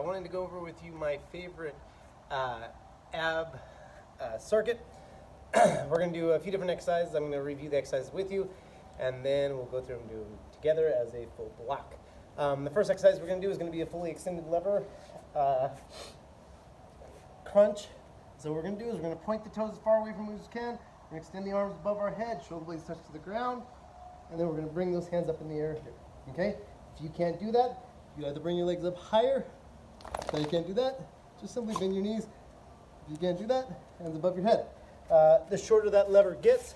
I wanted to go over with you my favorite ab circuit. We're going to do a few different exercises. I'm going to review the exercises with you, and then we'll go through and do them together as a full block. The first exercise we're going to do is going to be a fully extended lever crunch. So what we're going to do is we're going to point the toes as far away from us as we can. We're going to extend the arms above our head, shoulder blades touch to the ground, and then we're going to bring those hands up in the air here. Okay? If you can't do that, you either bring your legs up higher. If you can't do that, just simply bend your knees. If you can't do that, hands above your head. The shorter that lever gets,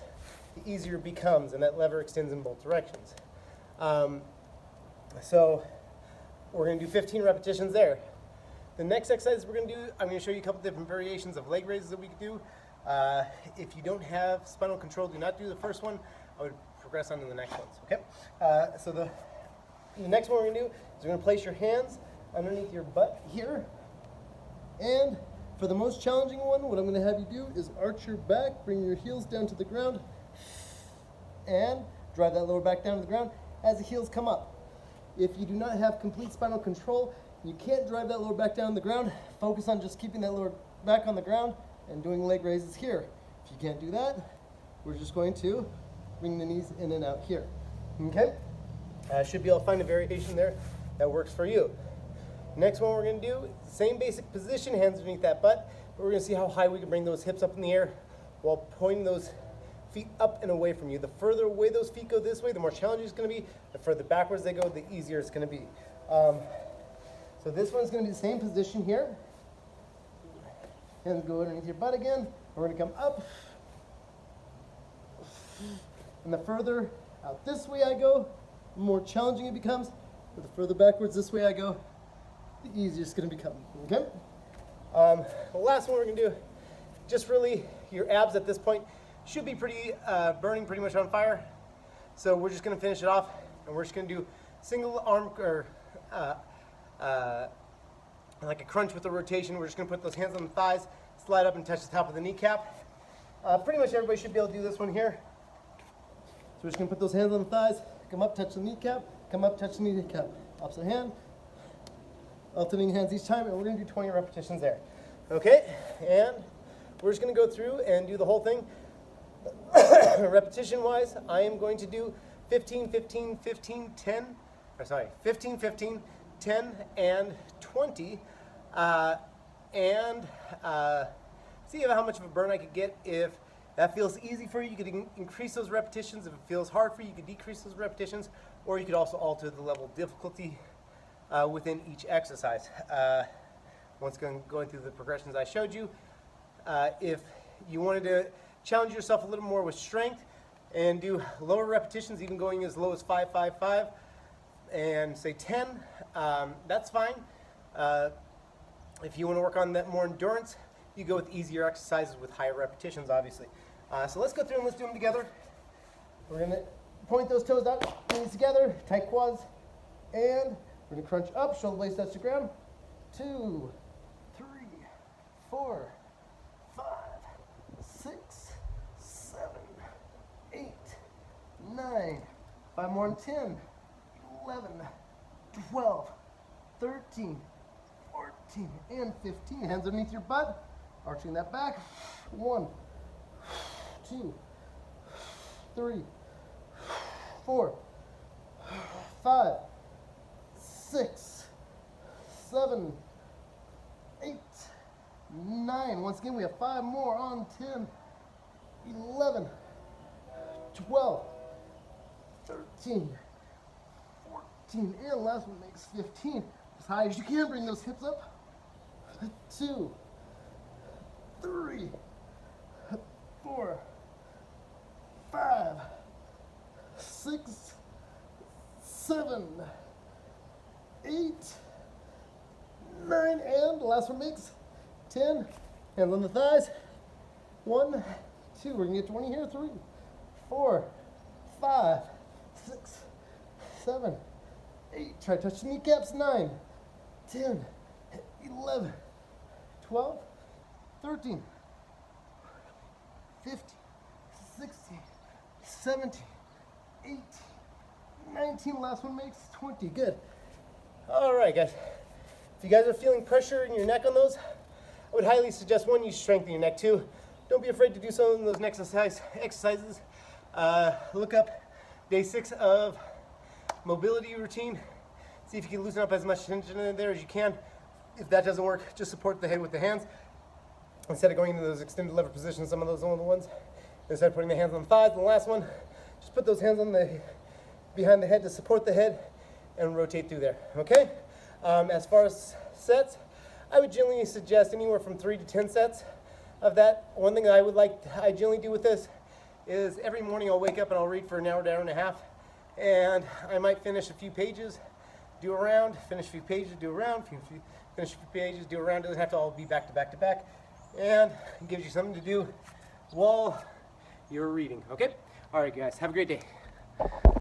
the easier it becomes, and that lever extends in both directions. So we're going to do 15 repetitions there. The next exercise we're going to do, I'm going to show you a couple different variations of leg raises that we could do. If you don't have spinal control, do not do the first one. I would progress on to the next ones. Okay? So the next one we're going to do is we're going to place your hands underneath your butt here. And for the most challenging one, what I'm going to have you do is arch your back, bring your heels down to the ground, and drive that lower back down to the ground as the heels come up. If you do not have complete spinal control, you can't drive that lower back down to the ground. Focus on just keeping that lower back on the ground and doing leg raises here. If you can't do that, we're just going to bring the knees in and out here. Okay? Should be able to find a variation there that works for you. Next one we're going to do, same basic position, hands underneath that butt, but we're going to see how high we can bring those hips up in the air while pointing those feet up and away from you. The further away those feet go this way, the more challenging it's going to be. The further backwards they go, the easier it's going to be. So this one's going to be the same position here. Hands go underneath your butt again. We're going to come up. And the further out this way I go, the more challenging it becomes. But the further backwards this way I go, the easier it's going to become. Okay? The last one we're going to do, just really your abs at this point should be pretty burning pretty much on fire. So we're just going to finish it off, and we're just going to do single arm or like a crunch with a rotation. We're just going to put those hands on the thighs, slide up and touch the top of the kneecap. Pretty much everybody should be able to do this one here. So we're just going to put those hands on the thighs, come up, touch the kneecap, come up, touch the kneecap. Opposite hand, alternating hands each time, and we're going to do 20 repetitions there. Okay, and we're just going to go through and do the whole thing. Repetition wise, I am going to do 15, 15, 15, 10, or sorry, 15, 15, 10, and 20, and see how much of a burn I could get. If that feels easy for you, you could increase those repetitions. If it feels hard for you, you could decrease those repetitions, or you could also alter the level of difficulty within each exercise. Once again, going through the progressions I showed you, if you wanted to challenge yourself a little more with strength and do lower repetitions, even going as low as 5, 5, 5, and say 10, that's fine. If you want to work on that more endurance, you go with easier exercises with higher repetitions, obviously. So let's go through and let's do them together. We're going to point those toes out, knees together, tight quads, and we're going to crunch up, shoulder blades touch the ground. 2, 3, 4, 5, 6, 7, 8, 9, 5 more than 10, 11, 12, 13, 14, and 15. Hands underneath your butt, arching that back. 1, 2, 3, 4, 5, 6, 7, 8, 9. Once again, we have 5 more on 10, 11, 12, 13, 14, and last one makes 15. As high as you can, bring those hips up. 2, 3, 4, 5, 6, 7, 8, 9, and the last one makes 10. Hands on the thighs. 1, 2. We're gonna get 20 here. 3, 4, 5, 6, 7, 8. Try to touch the kneecaps. 9, 10, 11, 12, 13, 15, 16, 17, 18, 19. Last one makes 20. Good. All right, guys. If you guys are feeling pressure in your neck on those, I would highly suggest, one, you strengthen your neck. Two, don't be afraid to do some of those neck exercises. Look up day 6 of mobility routine. See if you can loosen up as much tension in there as you can. If that doesn't work, just support the head with the hands. Instead of going into those extended lever positions, some of those are the ones, instead of putting the hands on the thighs, the last one, just put those hands on behind the head to support the head and rotate through there, okay? As far as sets, I would generally suggest anywhere from 3 to 10 sets of that. One thing that I generally do with this is every morning I'll wake up and I'll read for an hour to hour and a half, and I might finish a few pages, do a round, finish a few pages, do a round, finish a few pages, do a round. It doesn't have to all be back to back to back, and it gives you something to do while you're reading, okay? All right, guys, have a great day.